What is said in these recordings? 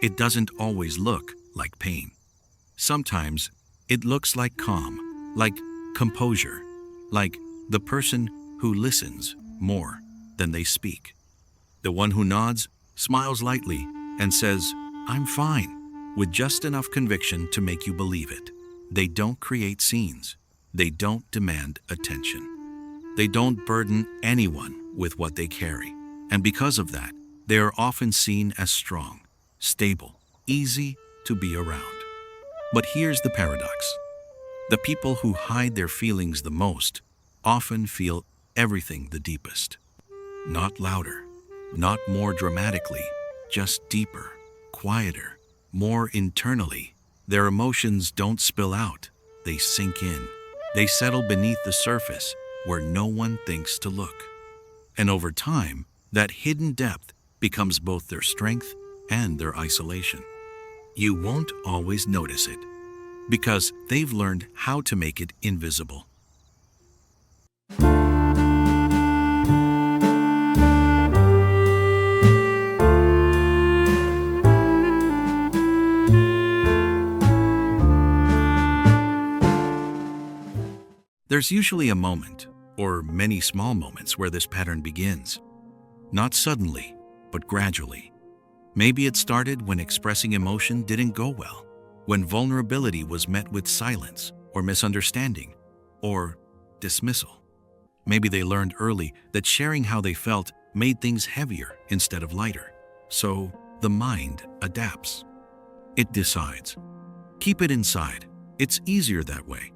it doesn't always look like pain. Sometimes it looks like calm, like composure, like the person who listens more than they speak. The one who nods, smiles lightly, and says, "I'm fine," with just enough conviction to make you believe it. They don't create scenes. They don't demand attention. They don't burden anyone with what they carry. And because of that, they are often seen as strong, stable, easy to be around. But here's the paradox. The people who hide their feelings the most often feel everything the deepest. Not louder, not more dramatically, just deeper, quieter, more internally. Their emotions don't spill out, they sink in. They settle beneath the surface where no one thinks to look. And over time, that hidden depth becomes both their strength and their isolation. You won't always notice it, because they've learned how to make it invisible. There's usually a moment, or many small moments, where this pattern begins. Not suddenly, but gradually. Maybe it started when expressing emotion didn't go well, when vulnerability was met with silence, or misunderstanding, or dismissal. Maybe they learned early that sharing how they felt made things heavier instead of lighter. So the mind adapts. It decides. Keep it inside. It's easier that way.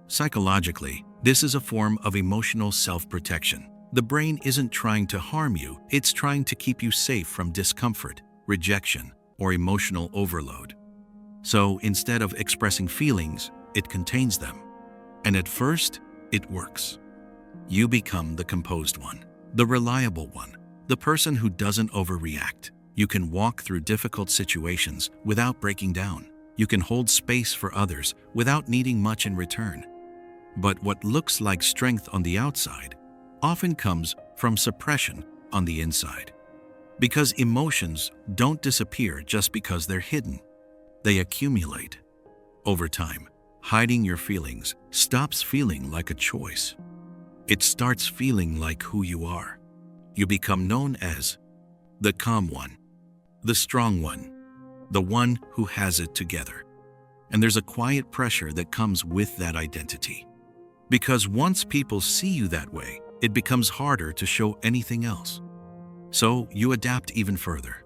Psychologically, this is a form of emotional self-protection. The brain isn't trying to harm you, it's trying to keep you safe from discomfort, rejection, or emotional overload. So instead of expressing feelings, it contains them. And at first, it works. You become the composed one, the reliable one, the person who doesn't overreact. You can walk through difficult situations without breaking down. You can hold space for others without needing much in return. But what looks like strength on the outside often comes from suppression on the inside. Because emotions don't disappear just because they're hidden. They accumulate. Over time, hiding your feelings stops feeling like a choice. It starts feeling like who you are. You become known as the calm one, the strong one, the one who has it together. And there's a quiet pressure that comes with that identity. Because once people see you that way, it becomes harder to show anything else. So you adapt even further.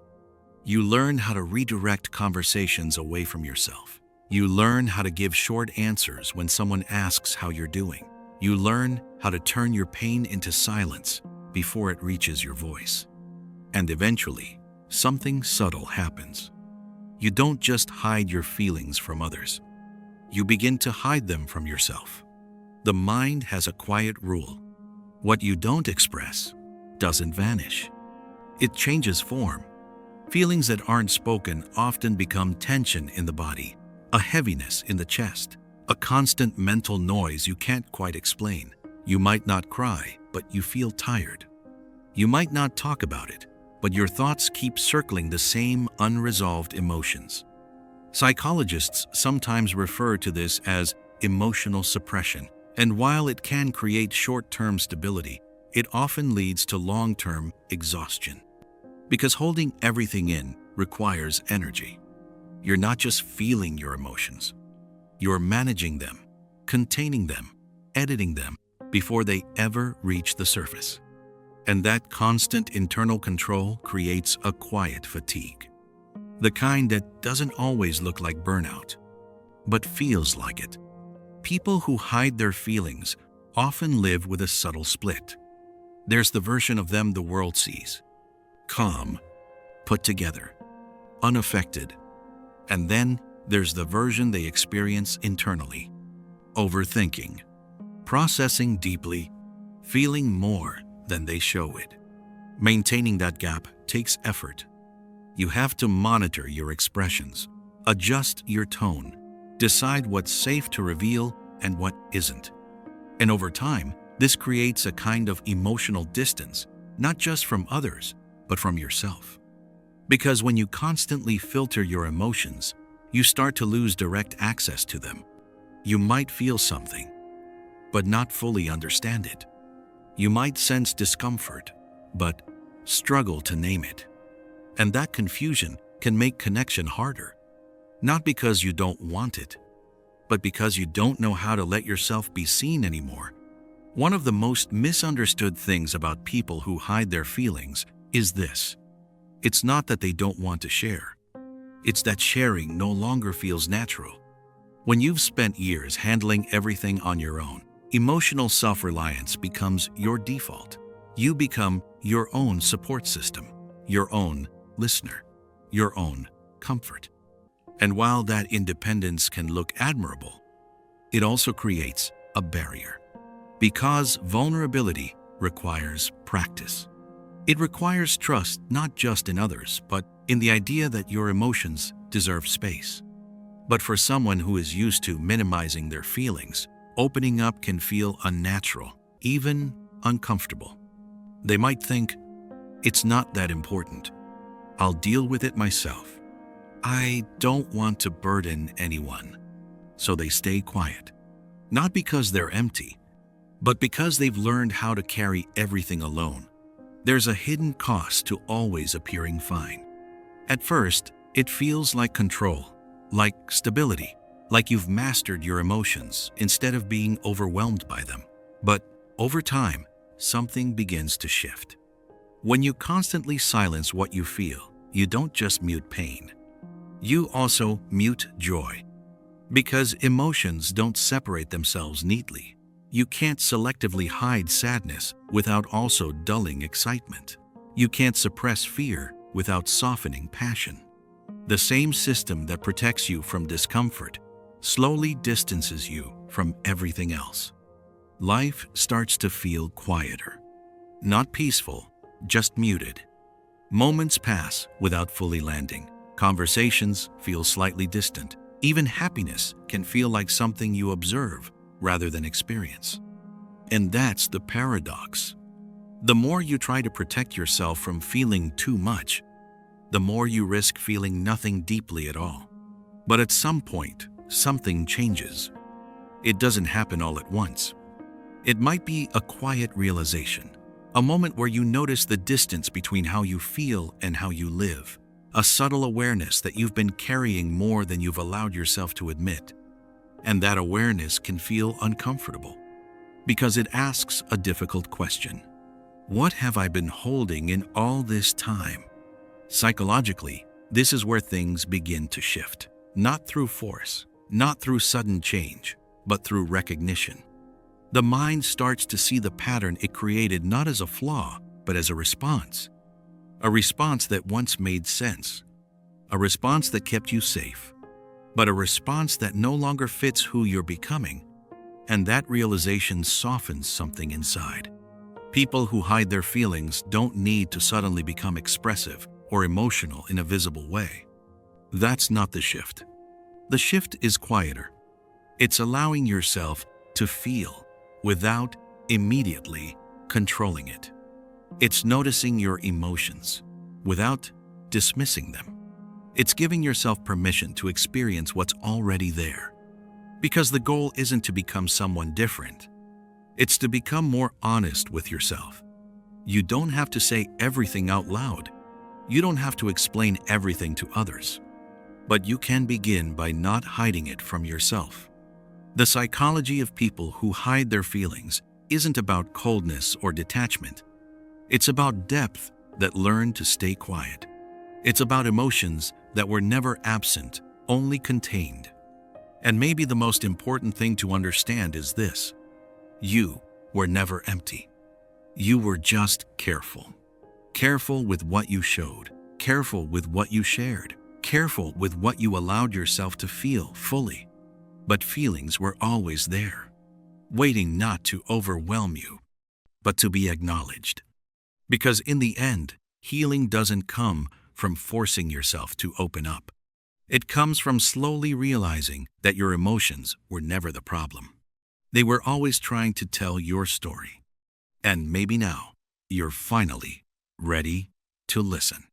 You learn how to redirect conversations away from yourself. You learn how to give short answers when someone asks how you're doing. You learn how to turn your pain into silence before it reaches your voice. And eventually, something subtle happens. You don't just hide your feelings from others. You begin to hide them from yourself. The mind has a quiet rule. What you don't express doesn't vanish. It changes form. Feelings that aren't spoken often become tension in the body, a heaviness in the chest, a constant mental noise you can't quite explain. You might not cry, but you feel tired. You might not talk about it, but your thoughts keep circling the same unresolved emotions. Psychologists sometimes refer to this as emotional suppression, and while it can create short-term stability, it often leads to long-term exhaustion. Because holding everything in requires energy. You're not just feeling your emotions. You're managing them, containing them, editing them before they ever reach the surface. And that constant internal control creates a quiet fatigue. The kind that doesn't always look like burnout, but feels like it. People who hide their feelings often live with a subtle split. There's the version of them the world sees. Calm, put together, unaffected. And then there's the version they experience internally. Overthinking, processing deeply, feeling more than they show it. Maintaining that gap takes effort. You have to monitor your expressions, adjust your tone, decide what's safe to reveal and what isn't. And over time, this creates a kind of emotional distance, not just from others, but from yourself. Because when you constantly filter your emotions, you start to lose direct access to them. You might feel something, but not fully understand it. You might sense discomfort, but struggle to name it. And that confusion can make connection harder, not because you don't want it, but because you don't know how to let yourself be seen anymore. One of the most misunderstood things about people who hide their feelings is this. It's not that they don't want to share. It's that sharing no longer feels natural. When you've spent years handling everything on your own, emotional self-reliance becomes your default. You become your own support system, your own listener, your own comfort. And while that independence can look admirable, it also creates a barrier. Because vulnerability requires practice. It requires trust not just in others, but in the idea that your emotions deserve space. But for someone who is used to minimizing their feelings, opening up can feel unnatural, even uncomfortable. They might think, it's not that important. I'll deal with it myself. I don't want to burden anyone. So they stay quiet. Not because they're empty, but because they've learned how to carry everything alone. There's a hidden cost to always appearing fine. At first, it feels like control, like stability, like you've mastered your emotions instead of being overwhelmed by them. But over time, something begins to shift. When you constantly silence what you feel, you don't just mute pain. You also mute joy. Because emotions don't separate themselves neatly. You can't selectively hide sadness without also dulling excitement. You can't suppress fear without softening passion. The same system that protects you from discomfort slowly distances you from everything else. Life starts to feel quieter. Not peaceful, just muted. Moments pass without fully landing. Conversations feel slightly distant. Even happiness can feel like something you observe rather than experience. And that's the paradox. The more you try to protect yourself from feeling too much, the more you risk feeling nothing deeply at all. But at some point, something changes. It doesn't happen all at once. It might be a quiet realization, a moment where you notice the distance between how you feel and how you live, a subtle awareness that you've been carrying more than you've allowed yourself to admit. And that awareness can feel uncomfortable because it asks a difficult question. What have I been holding in all this time? Psychologically, this is where things begin to shift. Not through force, not through sudden change, but through recognition. The mind starts to see the pattern it created not as a flaw, but as a response. A response that once made sense. A response that kept you safe. But a response that no longer fits who you're becoming. And that realization softens something inside. People who hide their feelings don't need to suddenly become expressive or emotional in a visible way. That's not the shift. The shift is quieter. It's allowing yourself to feel without immediately controlling it. It's noticing your emotions without dismissing them. It's giving yourself permission to experience what's already there. Because the goal isn't to become someone different. It's to become more honest with yourself. You don't have to say everything out loud. You don't have to explain everything to others. But you can begin by not hiding it from yourself. The psychology of people who hide their feelings isn't about coldness or detachment. It's about depth that learned to stay quiet. It's about emotions that were never absent, only contained. And maybe the most important thing to understand is this. You were never empty. You were just careful. Careful with what you showed. Careful with what you shared. Careful with what you allowed yourself to feel fully. But feelings were always there, waiting not to overwhelm you, but to be acknowledged. Because in the end, healing doesn't come from forcing yourself to open up. It comes from slowly realizing that your emotions were never the problem. They were always trying to tell your story. And maybe now, you're finally ready to listen.